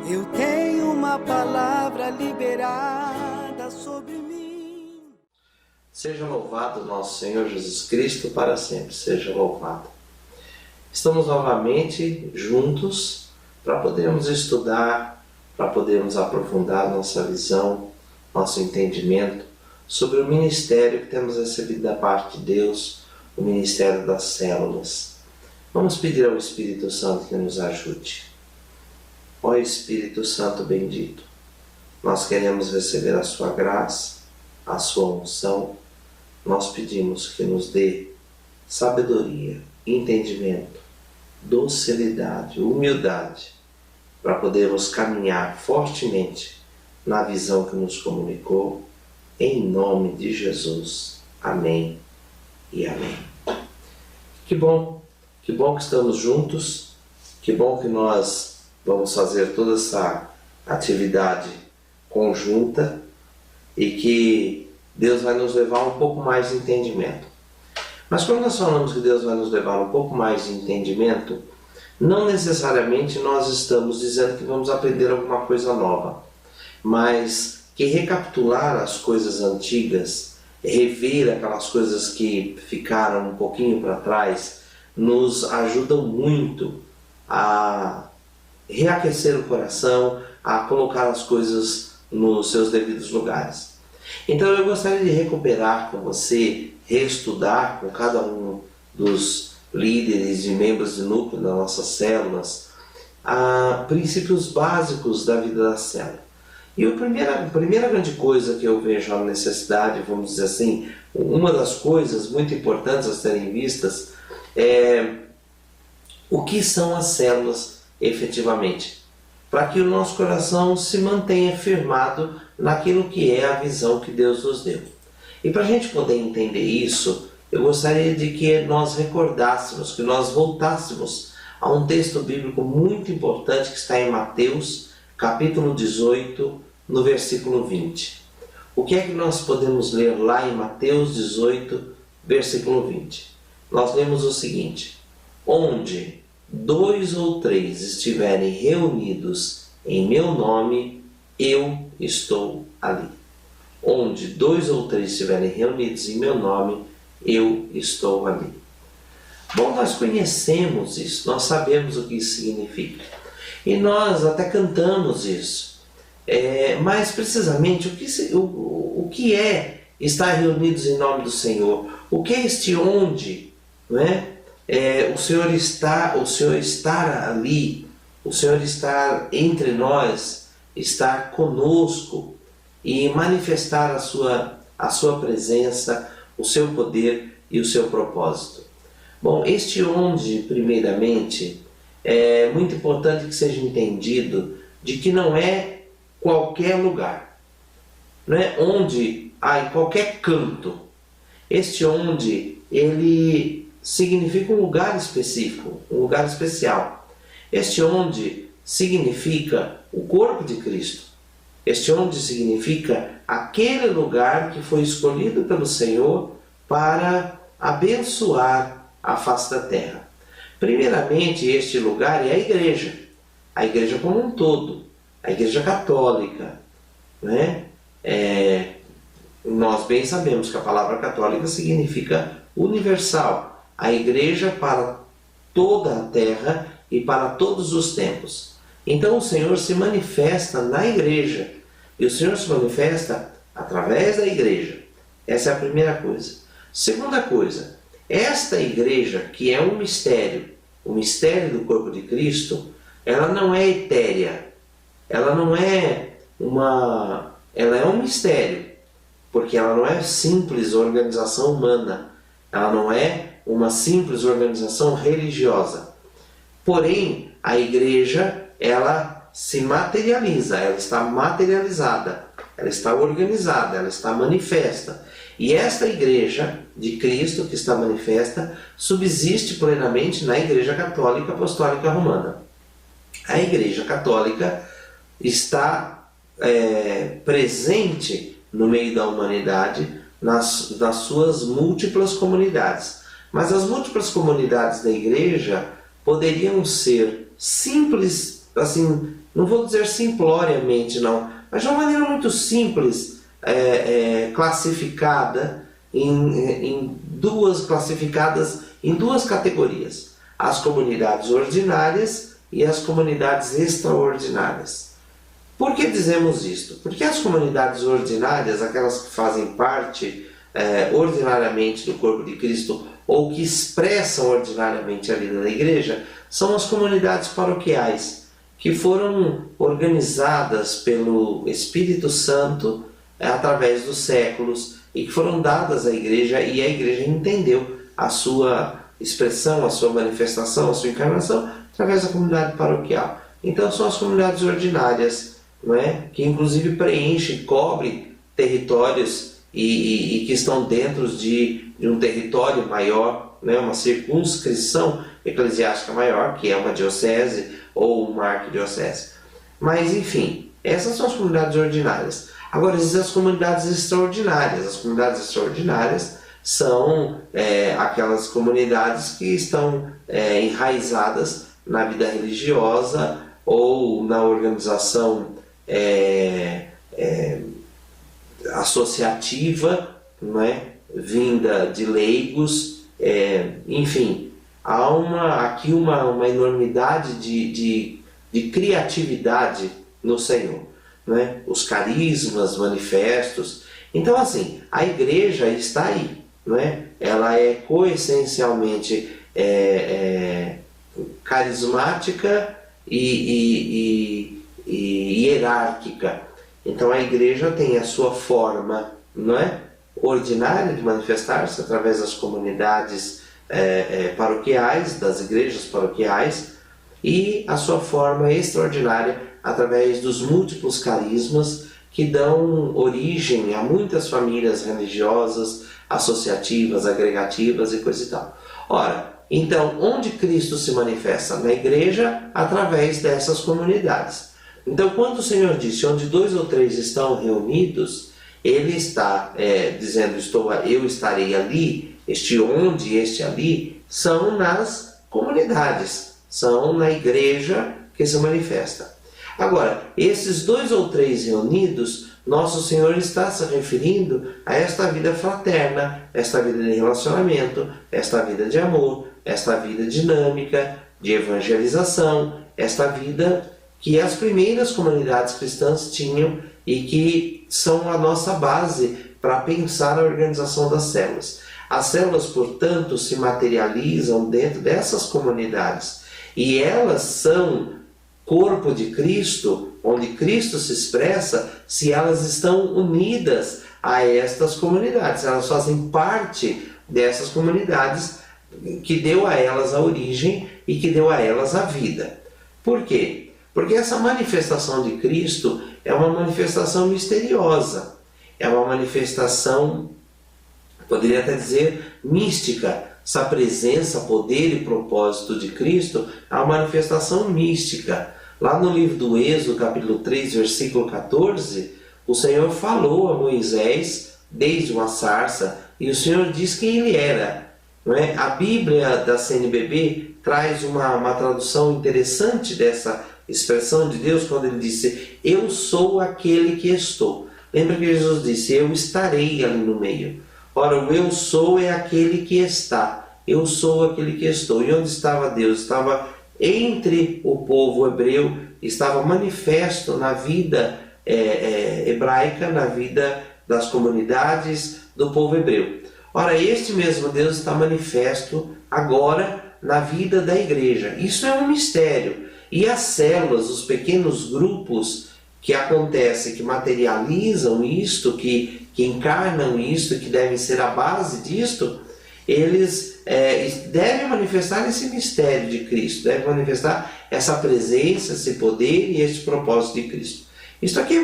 Eu tenho uma palavra liberada sobre mim. Seja louvado nosso Senhor Jesus Cristo para sempre, seja louvado. Estamos novamente juntos para podermos estudar, para podermos aprofundar nossa visão, nosso entendimento sobre o ministério que temos recebido da parte de Deus, o ministério das células. Vamos pedir ao Espírito Santo que nos ajude. Ó Espírito Santo bendito, nós queremos receber a sua graça, a sua unção. Nós pedimos que nos dê sabedoria, entendimento, docilidade, humildade, para podermos caminhar fortemente na visão que nos comunicou, em nome de Jesus. Amém e amém. Que bom que estamos juntos, que bom que nós vamos fazer toda essa atividade conjunta e que Deus vai nos levar a um pouco mais de entendimento. Mas quando nós falamos que Deus vai nos levar a um pouco mais de entendimento, não necessariamente nós estamos dizendo que vamos aprender alguma coisa nova, mas que recapitular as coisas antigas, rever aquelas coisas que ficaram um pouquinho para trás, nos ajudam muito a reaquecer o coração, a colocar as coisas nos seus devidos lugares. Então eu gostaria de recuperar com você, reestudar com cada um dos líderes e membros de núcleo das nossas células, princípios básicos da vida da célula. E a primeira grande coisa que eu vejo a necessidade, vamos dizer assim, uma das coisas muito importantes a serem vistas é o que são as células efetivamente, para que o nosso coração se mantenha firmado naquilo que é a visão que Deus nos deu. E para a gente poder entender isso, eu gostaria de que nós recordássemos, que nós voltássemos a um texto bíblico muito importante que está em Mateus, capítulo 18, no versículo 20. O que é que nós podemos ler lá em Mateus 18, versículo 20? Nós lemos o seguinte: onde 2 ou 3 estiverem reunidos em meu nome, eu estou ali. Onde 2 ou 3 estiverem reunidos em meu nome, eu estou ali. Bom, nós conhecemos isso, nós sabemos o que isso significa. E nós até cantamos isso. Mas precisamente o que é estar reunidos em nome do Senhor? O que é este onde? Não é? O Senhor estar ali, o Senhor estar entre nós, estar conosco e manifestar a sua presença, o seu poder e o seu propósito. Bom, este onde, primeiramente, é muito importante que seja entendido de que não é qualquer lugar, não é onde, em qualquer canto. Este onde, ele significa um lugar específico, um lugar especial. Este onde significa o corpo de Cristo. Este onde significa aquele lugar que foi escolhido pelo Senhor para abençoar a face da terra. Primeiramente, este lugar é a igreja como um todo, a igreja católica, né? Nós bem sabemos que a palavra católica significa universal, a igreja para toda a terra e para todos os tempos. Então o Senhor se manifesta na igreja, e o Senhor se manifesta através da igreja. Essa é a primeira coisa. Segunda coisa, esta igreja, que é um mistério, o mistério do corpo de Cristo, ela não é etérea, ela é um mistério, porque ela não é simples organização humana, ela não é uma simples organização religiosa. Porém, a igreja, ela se materializa, ela está materializada, ela está organizada, ela está manifesta. E esta igreja de Cristo que está manifesta subsiste plenamente na Igreja Católica Apostólica Romana. A Igreja Católica está presente no meio da humanidade nas suas múltiplas comunidades. Mas as múltiplas comunidades da igreja poderiam ser simples assim, não vou dizer simploriamente não, mas de uma maneira muito simples, classificadas em duas categorias: as comunidades ordinárias e as comunidades extraordinárias. Por que dizemos isto? Porque as comunidades ordinárias, aquelas que fazem parte ordinariamente do corpo de Cristo ou que expressam ordinariamente a vida da igreja, são as comunidades paroquiais, que foram organizadas pelo Espírito Santo através dos séculos e que foram dadas à igreja, e a igreja entendeu a sua expressão, a sua manifestação, a sua encarnação através da comunidade paroquial. Então são as comunidades ordinárias, não é? Que inclusive preenchem, cobrem territórios e que estão dentro de um território maior, né? Uma circunscrição eclesiástica maior, que é uma diocese ou uma arquidiocese. Mas enfim, essas são as comunidades ordinárias. Agora existem as comunidades extraordinárias. As comunidades extraordinárias são aquelas comunidades que estão enraizadas na vida religiosa ou na organização associativa, não é? Vinda de leigos, enfim, há aqui uma enormidade de criatividade no Senhor, não é? Os carismas manifestos. Então, assim, a igreja está aí, não é? Ela é coessencialmente carismática e hierárquica. Então a igreja tem a sua forma, não é? Ordinária de manifestar-se através das comunidades paroquiais, das igrejas paroquiais, e a sua forma extraordinária através dos múltiplos carismas que dão origem a muitas famílias religiosas, associativas, agregativas e coisa e tal. Ora, então, onde Cristo se manifesta? Na igreja, através dessas comunidades. Então, quando o Senhor disse, onde 2 ou 3 estão reunidos, Ele está dizendo, eu estarei ali, este onde e este ali, são nas comunidades, são na igreja que se manifesta. Agora, esses 2 ou 3 reunidos, nosso Senhor está se referindo a esta vida fraterna, esta vida de relacionamento, esta vida de amor, esta vida dinâmica, de evangelização, esta vida que as primeiras comunidades cristãs tinham e que são a nossa base para pensar a organização das células. As células, portanto, se materializam dentro dessas comunidades e elas são corpo de Cristo, onde Cristo se expressa, se elas estão unidas a estas comunidades. Elas fazem parte dessas comunidades que deu a elas a origem e que deu a elas a vida. Por quê? Porque essa manifestação de Cristo é uma manifestação misteriosa, é uma manifestação, poderia até dizer, mística. Essa presença, poder e propósito de Cristo é uma manifestação mística. Lá no livro do Êxodo, capítulo 3, versículo 14, o Senhor falou a Moisés desde uma sarça e o Senhor diz quem ele era. Não é? A Bíblia da CNBB traz uma tradução interessante dessa expressão de Deus quando ele disse, eu sou aquele que estou. Lembra que Jesus disse, eu estarei ali no meio. Ora, o eu sou é aquele que está. Eu sou aquele que estou. E onde estava Deus? Estava entre o povo hebreu, estava manifesto na vida hebraica, na vida das comunidades do povo hebreu. Ora, este mesmo Deus está manifesto agora na vida da igreja. Isso é um mistério. E as células, os pequenos grupos que acontecem, que materializam isto, que encarnam isto, que devem ser a base disto, eles devem manifestar esse mistério de Cristo, devem manifestar essa presença, esse poder e esse propósito de Cristo. Isso aqui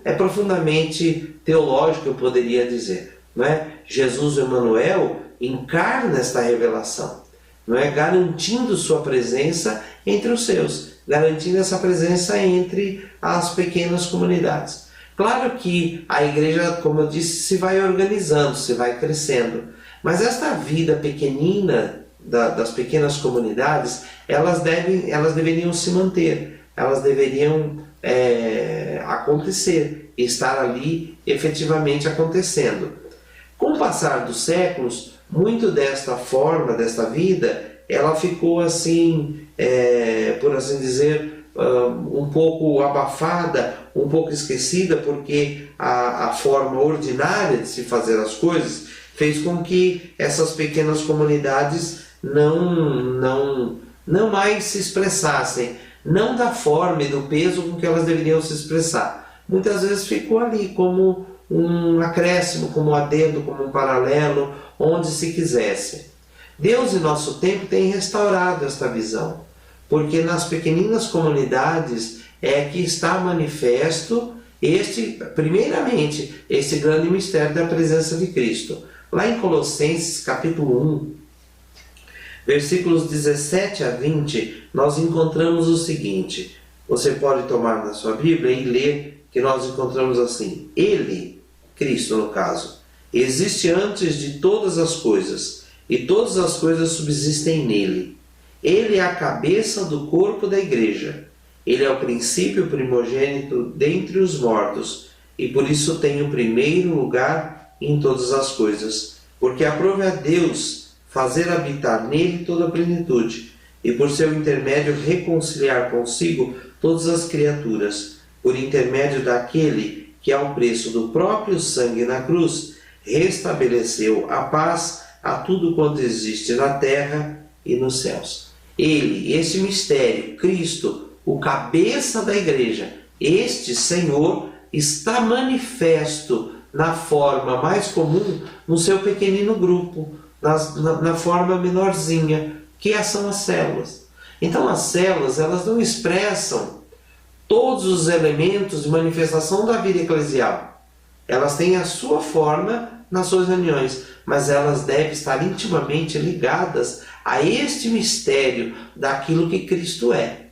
é profundamente teológico, eu poderia dizer. Não é? Jesus, o Emmanuel, encarna esta revelação, não é? Garantindo sua presença entre os seus, garantindo essa presença entre as pequenas comunidades. Claro que a igreja, como eu disse, se vai organizando, se vai crescendo, mas esta vida pequenina das pequenas comunidades, elas deveriam se manter, elas deveriam acontecer, estar ali efetivamente acontecendo. Com o passar dos séculos, muito desta forma, desta vida, ela ficou assim, por assim dizer, um pouco abafada, um pouco esquecida, porque a forma ordinária de se fazer as coisas fez com que essas pequenas comunidades não mais se expressassem, não da forma e do peso com que elas deveriam se expressar. Muitas vezes ficou ali como um acréscimo, como um adendo, como um paralelo, onde se quisesse. Deus, em nosso tempo, tem restaurado esta visão, porque nas pequeninas comunidades é que está manifesto primeiramente, este grande mistério da presença de Cristo. Lá em Colossenses capítulo 1, versículos 17 a 20, nós encontramos o seguinte. Você pode tomar na sua Bíblia e ler, que nós encontramos assim: Ele, Cristo no caso, existe antes de todas as coisas, e todas as coisas subsistem nele. Ele é a cabeça do corpo da igreja. Ele é o princípio primogênito dentre os mortos, e por isso tem o primeiro lugar em todas as coisas. Porque aprove a Deus fazer habitar nele toda a plenitude, e por seu intermédio reconciliar consigo todas as criaturas, por intermédio daquele que, ao preço do próprio sangue na cruz, restabeleceu a paz a tudo quanto existe na terra e nos céus. Ele, esse mistério, Cristo, o cabeça da igreja, este Senhor, está manifesto na forma mais comum, no seu pequenino grupo, na forma menorzinha, que são as células. Então as células, elas não expressam todos os elementos de manifestação da vida eclesial. Elas têm a sua forma nas suas reuniões, mas elas devem estar intimamente ligadas a este mistério daquilo que Cristo é.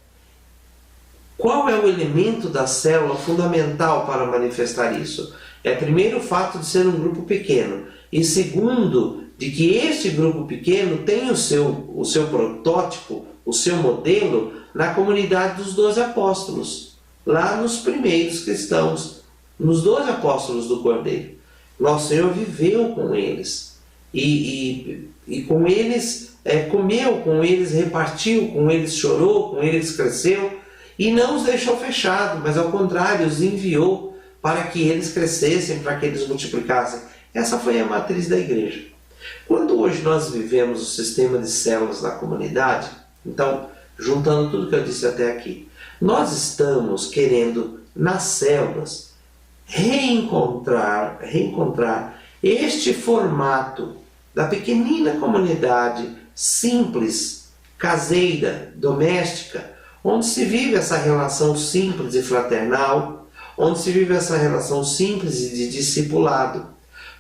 Qual é o elemento da célula fundamental para manifestar isso? Primeiro, o fato de ser um grupo pequeno, e segundo, de que este grupo pequeno tem o seu protótipo, o seu modelo na comunidade dos 12 apóstolos, lá nos primeiros cristãos, nos 12 apóstolos do Cordeiro. Nosso Senhor viveu com eles, e com eles comeu, com eles repartiu, com eles chorou, com eles cresceu, e não os deixou fechados, mas ao contrário, os enviou para que eles crescessem, para que eles multiplicassem. Essa foi a matriz da igreja. Quando hoje nós vivemos o sistema de células da comunidade, então, juntando tudo que eu disse até aqui, nós estamos querendo, nas células, reencontrar este formato da pequenina comunidade simples, caseira, doméstica, onde se vive essa relação simples e fraternal, onde se vive essa relação simples e de discipulado,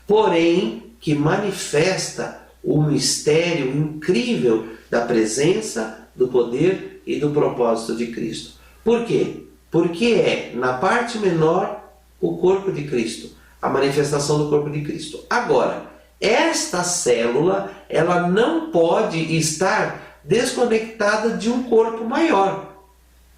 porém que manifesta o mistério incrível da presença, do poder e do propósito de Cristo. Por quê? Porque é, na parte menor, o corpo de Cristo, a manifestação do corpo de Cristo. Agora, esta célula, ela não pode estar desconectada de um corpo maior.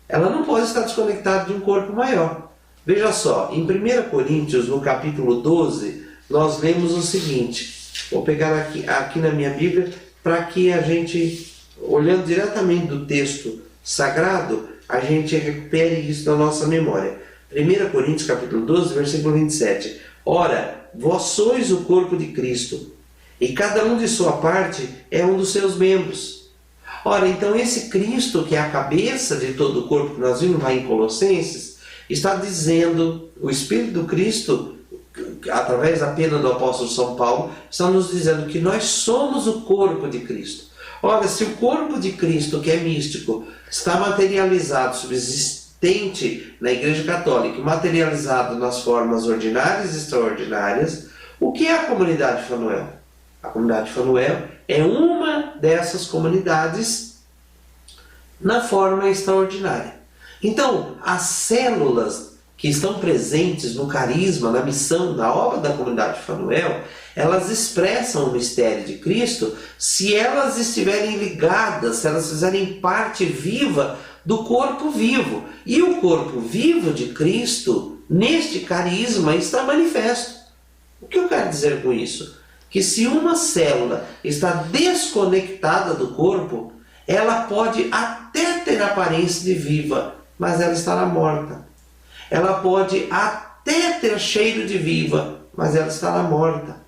Ela não pode estar desconectada de um corpo maior. Veja só, em 1 Coríntios, no capítulo 12, nós lemos o seguinte. Vou pegar aqui na minha Bíblia, para que a gente, olhando diretamente do texto sagrado, a gente recupere isso na nossa memória. 1 Coríntios, capítulo 12, versículo 27. Ora, vós sois o corpo de Cristo, e cada um de sua parte é um dos seus membros. Ora, então esse Cristo, que é a cabeça de todo o corpo, que nós vimos lá em Colossenses, está dizendo, o Espírito do Cristo, através da pena do apóstolo São Paulo, está nos dizendo que nós somos o corpo de Cristo. Ora, se o corpo de Cristo, que é místico, está materializado, subsistente na Igreja Católica, materializado nas formas ordinárias e extraordinárias, o que é a comunidade de Fanuel? A comunidade de Fanuel é uma dessas comunidades na forma extraordinária. Então, as células que estão presentes no carisma, na missão, na obra da comunidade de Fanuel, elas expressam o mistério de Cristo se elas estiverem ligadas, se elas fizerem parte viva do corpo vivo. E o corpo vivo de Cristo, neste carisma, está manifesto. O que eu quero dizer com isso? Que se uma célula está desconectada do corpo, ela pode até ter aparência de viva, mas ela estará morta. Ela pode até ter cheiro de viva, mas ela estará morta.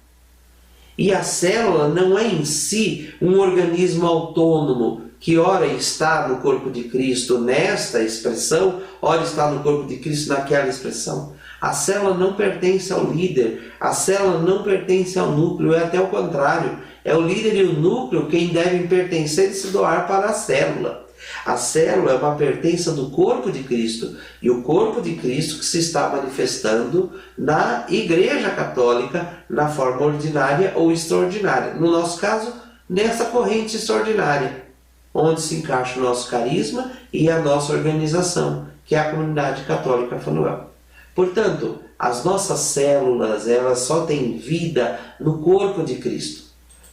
E a célula não é em si um organismo autônomo, que ora está no corpo de Cristo nesta expressão, ora está no corpo de Cristo naquela expressão. A célula não pertence ao líder, a célula não pertence ao núcleo, é até o contrário. É o líder e o núcleo quem devem pertencer e se doar para a célula. A célula é uma pertença do corpo de Cristo, e o corpo de Cristo que se está manifestando na Igreja Católica, na forma ordinária ou extraordinária. No nosso caso, nessa corrente extraordinária, onde se encaixa o nosso carisma e a nossa organização, que é a Comunidade Católica Fanuel. Portanto, as nossas células, elas só têm vida no corpo de Cristo,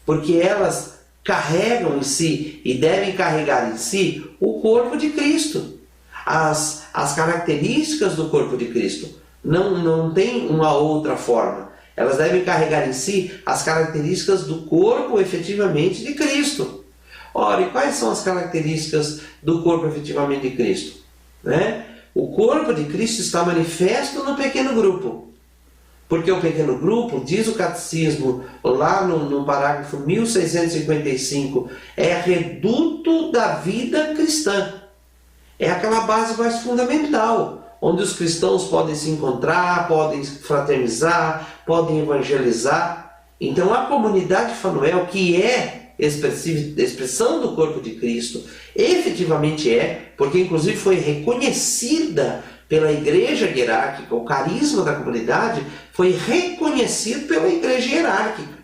porque elas carregam em si e devem carregar em si o corpo de Cristo. As características do corpo de Cristo não tem uma outra forma. Elas devem carregar em si as características do corpo efetivamente de Cristo. Ora, e quais são as características do corpo efetivamente de Cristo? O corpo de Cristo está manifesto no pequeno grupo. Porque o pequeno grupo, diz o catecismo lá no parágrafo 1655, é reduto da vida cristã. É aquela base mais fundamental, onde os cristãos podem se encontrar, podem fraternizar, podem evangelizar. Então a comunidade Fanuel, que é expressão do corpo de Cristo, efetivamente porque inclusive foi reconhecida pela igreja hierárquica, o carisma da comunidade foi reconhecido pela igreja hierárquica.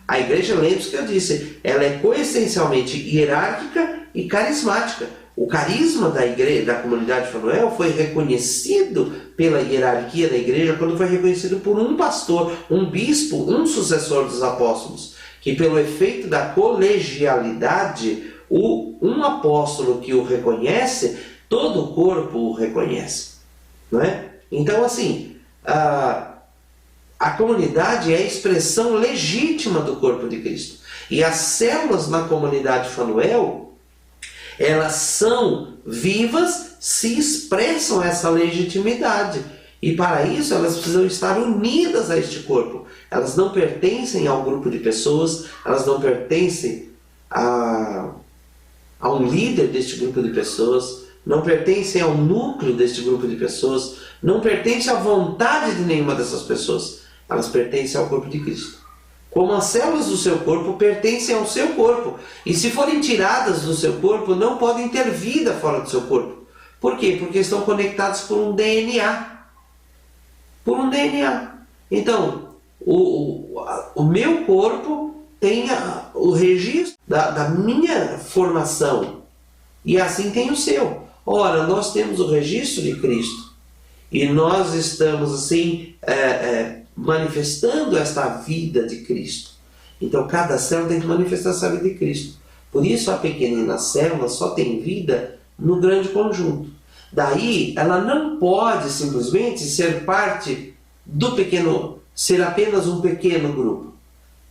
A igreja, lembre-se que eu disse, ela é coessencialmente hierárquica e carismática. O carisma da igreja, da comunidade Fanuel, foi reconhecido pela hierarquia da igreja quando foi reconhecido por um pastor, um bispo, um sucessor dos apóstolos, que pelo efeito da colegialidade, um apóstolo que o reconhece, todo o corpo o reconhece. Não é? Então, assim, a comunidade é a expressão legítima do corpo de Cristo. E as células na comunidade Fanuel, elas são vivas, se expressam essa legitimidade. E para isso elas precisam estar unidas a este corpo. Elas não pertencem ao grupo de pessoas, elas não pertencem a um líder deste grupo de pessoas, não pertencem ao núcleo deste grupo de pessoas, não pertencem à vontade de nenhuma dessas pessoas. Elas pertencem ao corpo de Cristo. Como as células do seu corpo pertencem ao seu corpo. E se forem tiradas do seu corpo, não podem ter vida fora do seu corpo. Por quê? Porque estão conectados por um DNA. Por um DNA. Então, o meu corpo tem o registro da minha formação. E assim tem o seu. Ora, nós temos o registro de Cristo. E nós estamos assim manifestando esta vida de Cristo. Então cada célula tem que manifestar essa vida de Cristo. Por isso a pequenina célula só tem vida no grande conjunto. Daí ela não pode simplesmente ser parte do pequeno, ser apenas um pequeno grupo.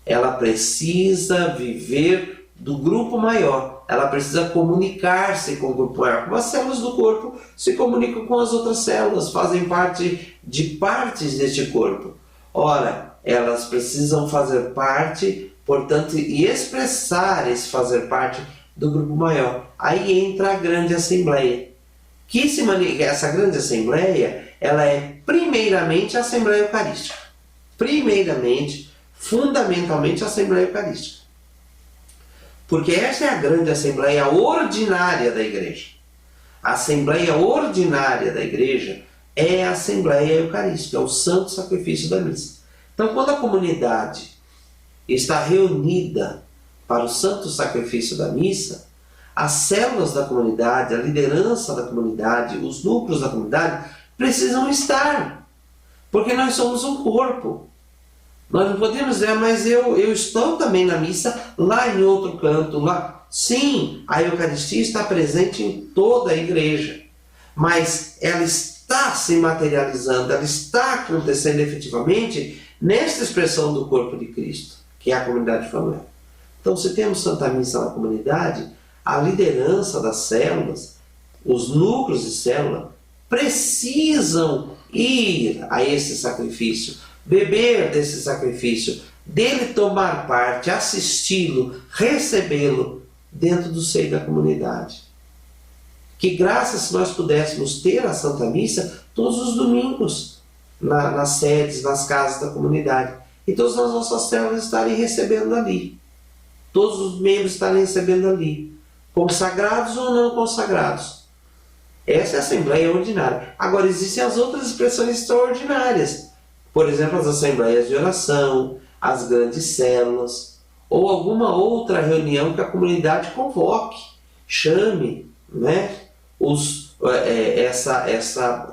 Ela precisa viver do grupo maior. Ela precisa comunicar-se com o grupo maior. Como as células do corpo se comunicam com as outras células, fazem parte de partes deste corpo. Ora, elas precisam fazer parte, portanto, e expressar esse fazer parte do grupo maior. Aí entra a grande assembleia. Essa grande assembleia, ela é primeiramente a Assembleia Eucarística. Primeiramente, fundamentalmente a Assembleia Eucarística. Porque essa é a grande Assembleia ordinária da Igreja. A Assembleia ordinária da Igreja é a Assembleia Eucarística, é o Santo Sacrifício da Missa. Então, quando a comunidade está reunida para o Santo Sacrifício da Missa, as células da comunidade, a liderança da comunidade, os núcleos da comunidade precisam estar, porque nós somos um corpo. Nós não podemos dizer, mas eu estou também na missa lá em outro canto, lá. Sim, a Eucaristia está presente em toda a igreja, mas ela está se materializando, ela está acontecendo efetivamente nesta expressão do corpo de Cristo, que é a comunidade de Fanuel. Então, se temos Santa Missa na comunidade, a liderança das células, os núcleos de célula, precisam ir a esse sacrifício, beber desse sacrifício, dele tomar parte, assisti-lo, recebê-lo dentro do seio da comunidade. Que graça se nós pudéssemos ter a Santa Missa todos os domingos, nas sedes, nas casas da comunidade, e todas as nossas células estarem recebendo ali, todos os membros estarem recebendo ali, consagrados ou não consagrados. Essa é a Assembleia Ordinária. Agora, existem as outras expressões extraordinárias, por exemplo, as assembleias de oração, as grandes células, ou alguma outra reunião que a comunidade convoque, chame, né?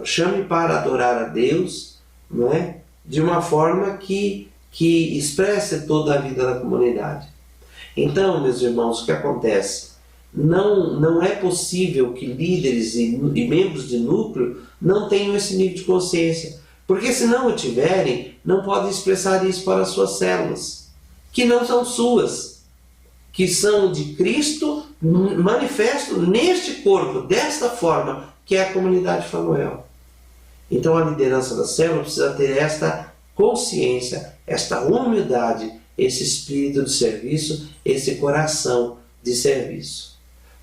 Chame para adorar a Deus, né? De uma forma que expresse toda a vida da comunidade. Então, meus irmãos, o que acontece? Não é possível que líderes e membros de núcleo não tenham esse nível de consciência, porque se não o tiverem, não podem expressar isso para as suas células, que não são suas, que são de Cristo manifesto neste corpo, desta forma, que é a comunidade de Fanuel. Então a liderança da célula precisa ter esta consciência, esta humildade, esse espírito de serviço, esse coração de serviço.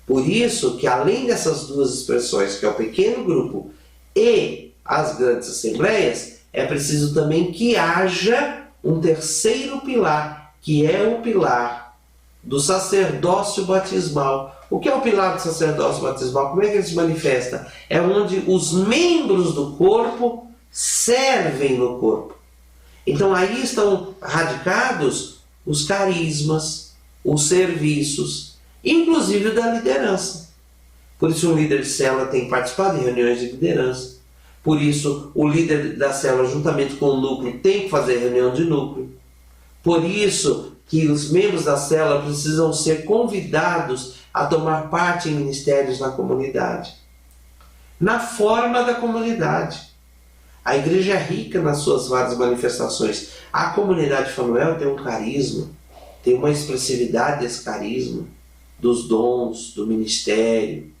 Por isso que além dessas duas expressões, que é o pequeno grupo e as grandes assembleias, é preciso também que haja um terceiro pilar, que é o pilar do sacerdócio batismal. O que é o pilar do sacerdócio batismal? Como é que ele se manifesta? É onde os membros do corpo servem no corpo. Então aí estão radicados os carismas, os serviços, inclusive da liderança. Por isso o líder de célula tem participado de reuniões de liderança. Por isso o líder da célula, juntamente com o núcleo, tem que fazer reunião de núcleo. Por isso que os membros da célula precisam ser convidados a tomar parte em ministérios na comunidade. Na forma da comunidade. A igreja é rica nas suas várias manifestações. A comunidade de Fanuel tem um carisma, tem uma expressividade desse carisma, dos dons, do ministério.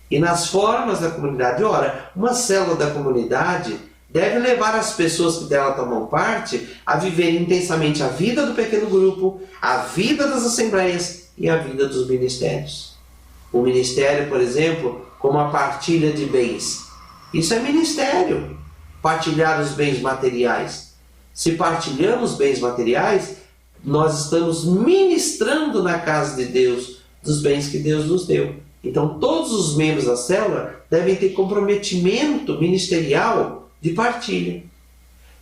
E nas formas da comunidade, ora, uma célula da comunidade deve levar as pessoas que dela tomam parte a viver intensamente a vida do pequeno grupo, a vida das assembleias e a vida dos ministérios. O ministério, por exemplo, como a partilha de bens. Isso é ministério, partilhar os bens materiais. Se partilhamos bens materiais, nós estamos ministrando na casa de Deus dos bens que Deus nos deu. Então todos os membros da célula devem ter comprometimento ministerial de partilha.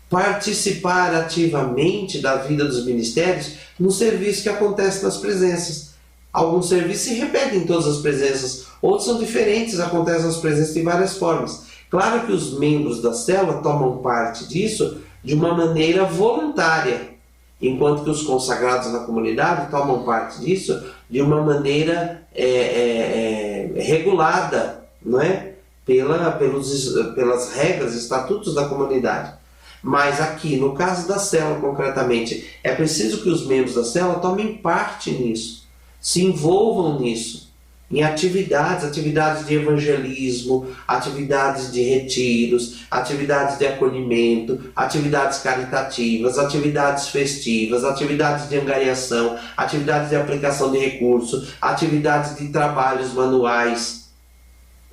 Participar ativamente da vida dos ministérios no serviço que acontece nas presenças. Alguns serviços se repetem em todas as presenças, outros são diferentes, acontecem nas presenças de várias formas. Claro que os membros da célula tomam parte disso de uma maneira voluntária, enquanto que os consagrados na comunidade tomam parte disso de uma maneira regulada, não é? Pelas regras e estatutos da comunidade. Mas aqui, no caso da célula concretamente, é preciso que os membros da célula tomem parte nisso, se envolvam nisso, em atividades de evangelismo, atividades de retiros, atividades de acolhimento, atividades caritativas, atividades festivas, atividades de angariação, atividades de aplicação de recursos, atividades de trabalhos manuais.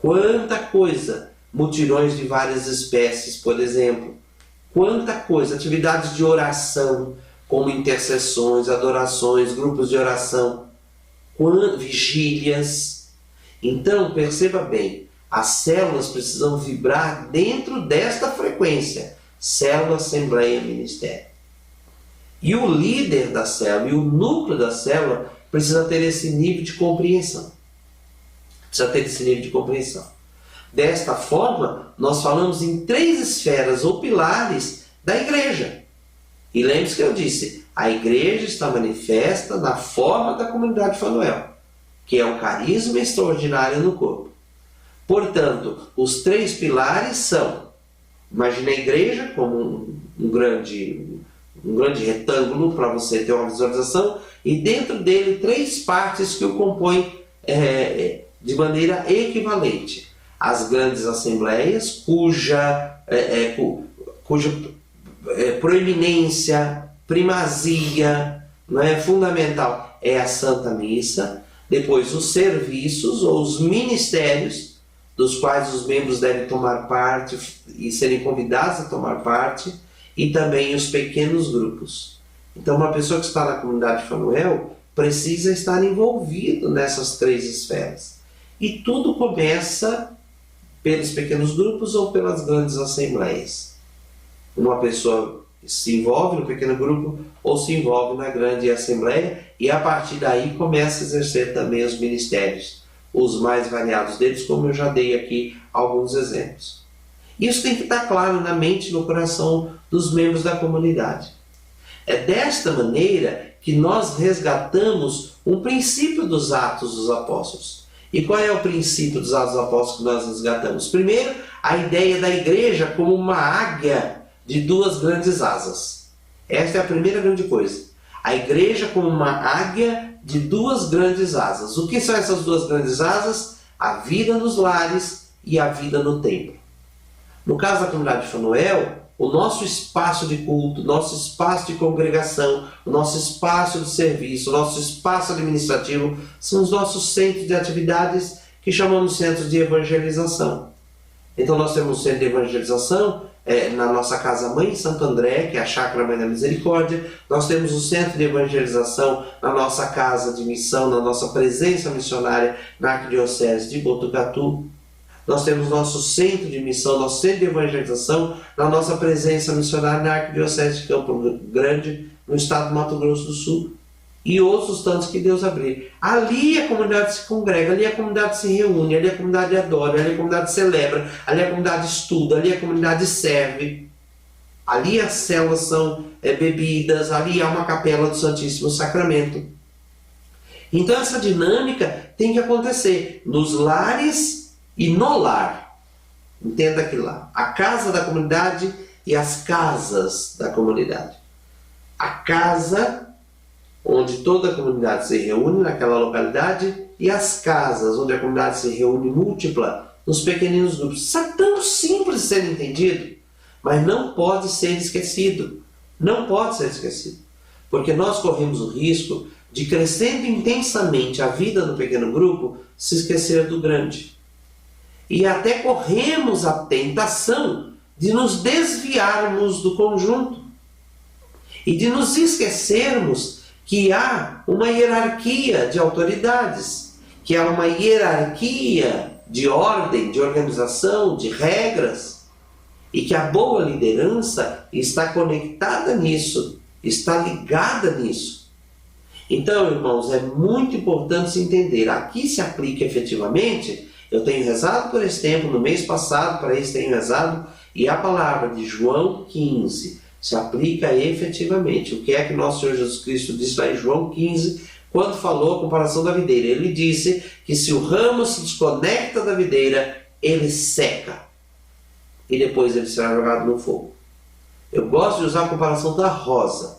Quanta coisa! Mutirões de várias espécies, por exemplo. Quanta coisa! Atividades de oração, como intercessões, adorações, grupos de oração, vigílias. Então, perceba bem, as células precisam vibrar dentro desta frequência: célula, assembleia, ministério. E o líder da célula e o núcleo da célula precisa ter esse nível de compreensão. Desta forma, nós falamos em 3 esferas ou pilares da igreja. E lembre-se que eu disse, a igreja está manifesta na forma da comunidade de Fanuel. que é o carisma extraordinário no corpo. Portanto, os 3 pilares são, imagine a igreja como um grande retângulo para você ter uma visualização, e dentro dele 3 partes que o compõem de maneira equivalente. As grandes assembleias, cuja proeminência, primazia, fundamental é a Santa Missa. Depois os serviços ou os ministérios, dos quais os membros devem tomar parte e serem convidados a tomar parte, e também os pequenos grupos. Então, uma pessoa que está na comunidade Fanuel precisa estar envolvido nessas 3 esferas. E tudo começa pelos pequenos grupos ou pelas grandes assembleias. Uma pessoa se envolve no pequeno grupo ou se envolve na grande assembleia, e a partir daí começa a exercer também os ministérios, os mais variados deles, como eu já dei aqui alguns exemplos. Isso tem que estar claro na mente e no coração dos membros da comunidade. É desta maneira que nós resgatamos um princípio dos Atos dos Apóstolos. E qual é o princípio dos Atos dos Apóstolos que nós resgatamos? Primeiro, a ideia da igreja como uma águia de 2 grandes asas. Esta é a primeira grande coisa. A igreja como uma águia de 2 grandes asas. O que são essas 2 grandes asas? A vida nos lares e a vida no templo. No caso da comunidade de Fanuel, o nosso espaço de culto, o nosso espaço de congregação, o nosso espaço de serviço, o nosso espaço administrativo são os nossos centros de atividades que chamamos centros de evangelização. Então nós temos um centro de evangelização na nossa casa-mãe em Santo André, que é a Chácara Mãe da Misericórdia. Nós temos o centro de evangelização na nossa casa de missão, na nossa presença missionária na Arquidiocese de Botucatu. Nós temos nosso centro de missão, nosso centro de evangelização na nossa presença missionária na Arquidiocese de Campo Grande, no estado do Mato Grosso do Sul. E outros tantos que Deus abrir. Ali a comunidade se congrega, ali a comunidade se reúne, ali a comunidade adora, ali a comunidade celebra, ali a comunidade estuda, ali a comunidade serve. Ali as células são bebidas, ali há uma capela do Santíssimo Sacramento. Então essa dinâmica tem que acontecer nos lares e no lar. Entenda aqui lá. A casa da comunidade e as casas da comunidade. A casa onde toda a comunidade se reúne naquela localidade, e as casas onde a comunidade se reúne múltipla nos pequeninos grupos. Isso é tão simples de ser entendido, mas não pode ser esquecido. Não pode ser esquecido. Porque nós corremos o risco de, crescendo intensamente a vida no pequeno grupo, se esquecer do grande. E até corremos a tentação de nos desviarmos do conjunto e de nos esquecermos que há uma hierarquia de autoridades, que há uma hierarquia de ordem, de organização, de regras, e que a boa liderança está conectada nisso, está ligada nisso. Então, irmãos, é muito importante se entender. Aqui se aplica efetivamente. Eu tenho rezado por esse tempo, no mês passado, para isso tenho rezado, e a palavra de João 15 se aplica efetivamente. O que é que nosso Senhor Jesus Cristo disse lá em João 15, quando falou a comparação da videira? Ele disse que se o ramo se desconecta da videira, ele seca, e depois ele será jogado no fogo. Eu gosto de usar a comparação da rosa,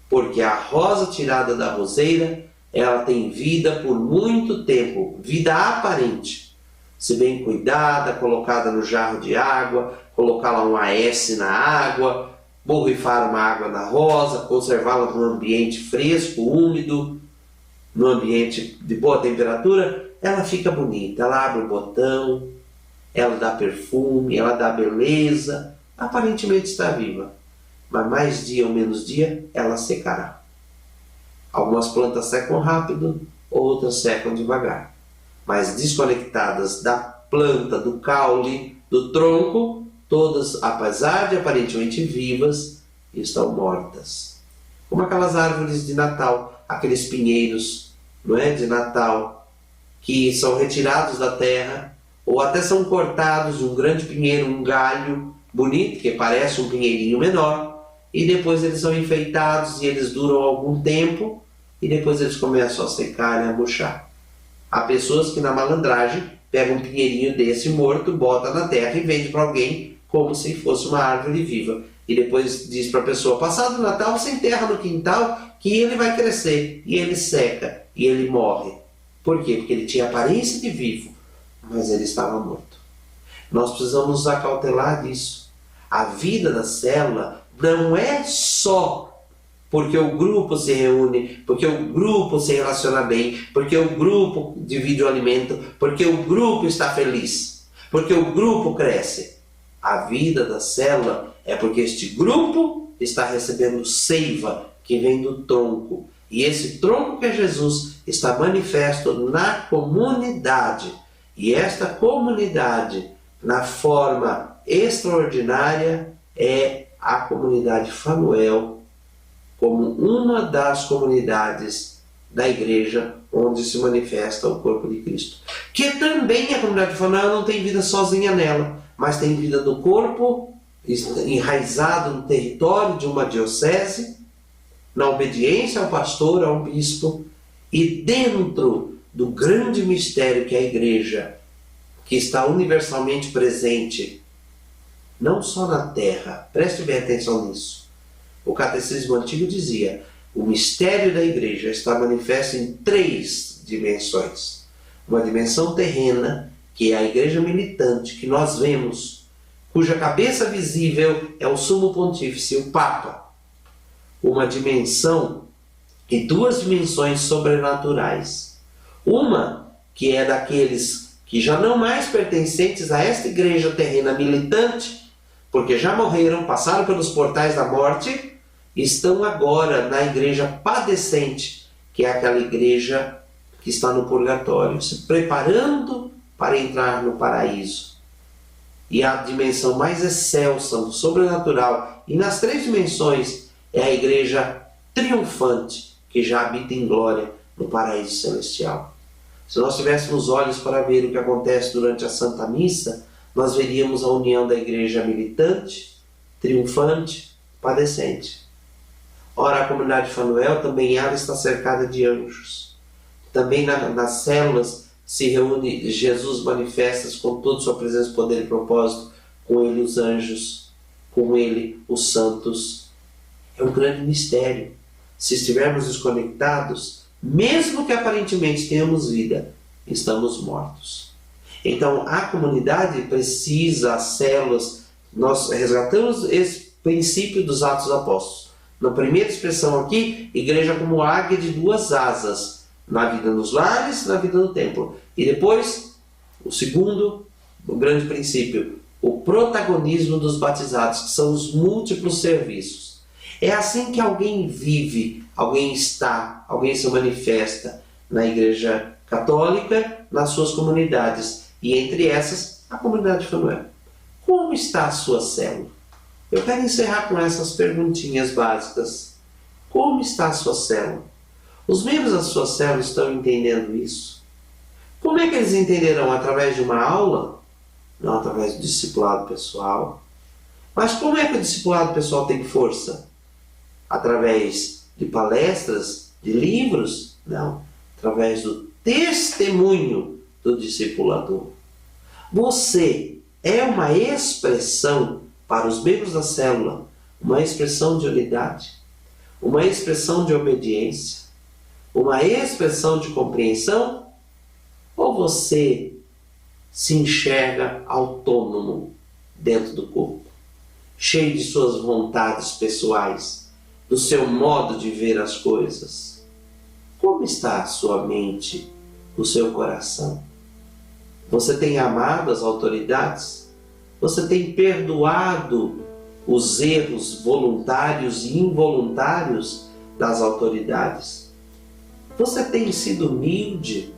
porque a rosa tirada da roseira, ela tem vida por muito tempo, vida aparente, se bem cuidada, colocada no jarro de água, colocar lá um AS na água, borrifar uma água na rosa, conservá-la num ambiente fresco, úmido, num ambiente de boa temperatura, ela fica bonita, ela abre o botão, ela dá perfume, ela dá beleza, aparentemente está viva, mas mais dia ou menos dia ela secará. Algumas plantas secam rápido, outras secam devagar, mas desconectadas da planta, do caule, do tronco, todas, apesar de aparentemente vivas, estão mortas. Como aquelas árvores de Natal, aqueles pinheiros, não é, de Natal, que são retirados da terra, ou até são cortados de um grande pinheiro, um galho bonito, que parece um pinheirinho menor, e depois eles são enfeitados e eles duram algum tempo, e depois eles começam a secar e a murchar. Há pessoas que na malandragem pegam um pinheirinho desse morto, bota na terra e vende para alguém como se fosse uma árvore viva. E depois diz para a pessoa, passado o Natal você enterra no quintal que ele vai crescer. E ele seca e ele morre. Por quê? Porque ele tinha aparência de vivo, mas ele estava morto. Nós precisamos nos acautelar disso. A vida da célula não é só porque o grupo se reúne, porque o grupo se relaciona bem, porque o grupo divide o alimento, porque o grupo está feliz, porque o grupo cresce. A vida da célula é porque este grupo está recebendo seiva que vem do tronco. E esse tronco que é Jesus está manifesto na comunidade. E esta comunidade, na forma extraordinária, é a comunidade Fanuel, como uma das comunidades da igreja onde se manifesta o corpo de Cristo. Que também a comunidade Fanuel não tem vida sozinha nela, mas tem vida do corpo, enraizado no território de uma diocese, na obediência ao pastor, ao bispo, e dentro do grande mistério que é a igreja, que está universalmente presente, não só na terra, preste bem atenção nisso. O Catecismo Antigo dizia, o mistério da igreja está manifesto em 3 dimensões. Uma dimensão terrena, que é a igreja militante, que nós vemos, cuja cabeça visível é o sumo pontífice, o Papa. Uma dimensão e 2 dimensões sobrenaturais. Uma que é daqueles que já não mais pertencentes a esta igreja terrena militante, porque já morreram, passaram pelos portais da morte, estão agora na igreja padecente, que é aquela igreja que está no purgatório, se preparando para entrar no paraíso. E a dimensão mais excelsa, sobrenatural, e nas 3 dimensões, é a igreja triunfante, que já habita em glória no paraíso celestial. Se nós tivéssemos olhos para ver o que acontece durante a Santa Missa, nós veríamos a união da igreja militante, triunfante, padecente. Ora, a comunidade Fanuel, também ela está cercada de anjos. Também nas células se reúne Jesus manifestas com toda sua presença, poder e propósito, com ele os anjos, com ele os santos. É um grande mistério. Se estivermos desconectados, mesmo que aparentemente tenhamos vida, estamos mortos. Então, a comunidade precisa, as células, nós resgatamos esse princípio dos Atos dos Apóstolos. Na primeira expressão aqui, igreja como águia de 2 asas, na vida nos lares, na vida no templo. E depois, o segundo, o grande princípio, o protagonismo dos batizados, que são os múltiplos serviços. É assim que alguém vive, alguém está, alguém se manifesta na igreja católica, nas suas comunidades. E entre essas, a comunidade Fanuel. Como está a sua célula? Eu quero encerrar com essas perguntinhas básicas. Como está a sua célula? Os membros da sua célula estão entendendo isso? Como é que eles entenderão? Através de uma aula? Não através do discipulado pessoal. Mas como é que o discipulado pessoal tem força? Através de palestras, de livros? Não. Através do testemunho do discipulador. Você é uma expressão para os membros da célula, uma expressão de unidade, uma expressão de obediência, uma expressão de compreensão, ou você se enxerga autônomo dentro do corpo, cheio de suas vontades pessoais, do seu modo de ver as coisas? Como está a sua mente, o seu coração? Você tem amado as autoridades? Você tem perdoado os erros voluntários e involuntários das autoridades? Você tem sido humilde?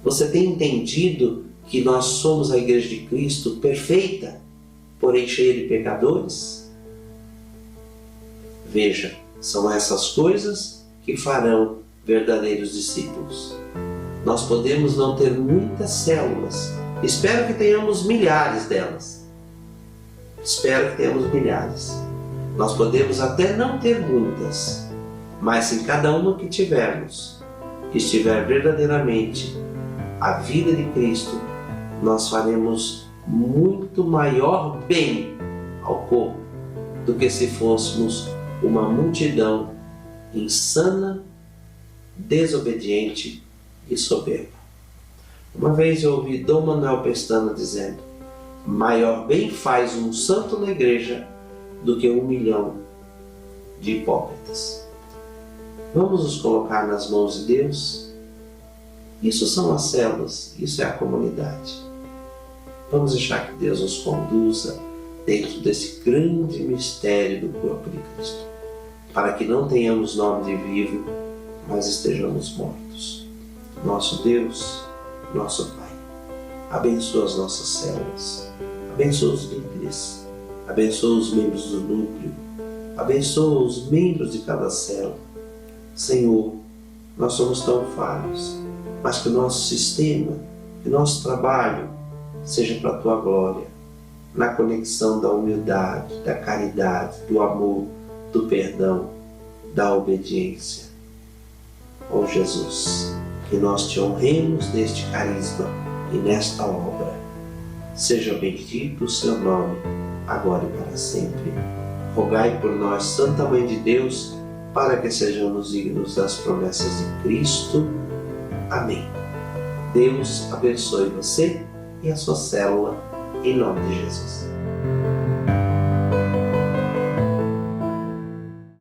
Você tem entendido que nós somos a Igreja de Cristo perfeita, porém cheia de pecadores? Veja, são essas coisas que farão verdadeiros discípulos. Nós podemos não ter muitas células. Espero que tenhamos milhares delas. Espero que tenhamos milhares. Nós podemos até não ter muitas, mas se cada uma que tivermos estiver verdadeiramente a vida de Cristo, nós faremos muito maior bem ao corpo do que se fôssemos uma multidão insana, desobediente e soberba. Uma vez eu ouvi Dom Manuel Pestana dizendo: maior bem faz um santo na igreja do que 1 milhão de hipócritas. Vamos nos colocar nas mãos de Deus? Isso são as células, isso é a comunidade. Vamos deixar que Deus nos conduza dentro desse grande mistério do corpo de Cristo, para que não tenhamos nome de vivo, mas estejamos mortos. Nosso Deus, nosso Pai, abençoa as nossas células, abençoa os líderes, abençoa os membros do núcleo, abençoa os membros de cada célula. Senhor, nós somos tão falhos, mas que o nosso sistema, que o nosso trabalho seja para a Tua glória, na conexão da humildade, da caridade, do amor, do perdão, da obediência. Ó Jesus, que nós Te honremos neste carisma e nesta obra. Seja bendito o Seu nome, agora e para sempre. Rogai por nós, Santa Mãe de Deus, para que sejamos dignos das promessas de Cristo. Amém. Deus abençoe você e a sua célula, em nome de Jesus.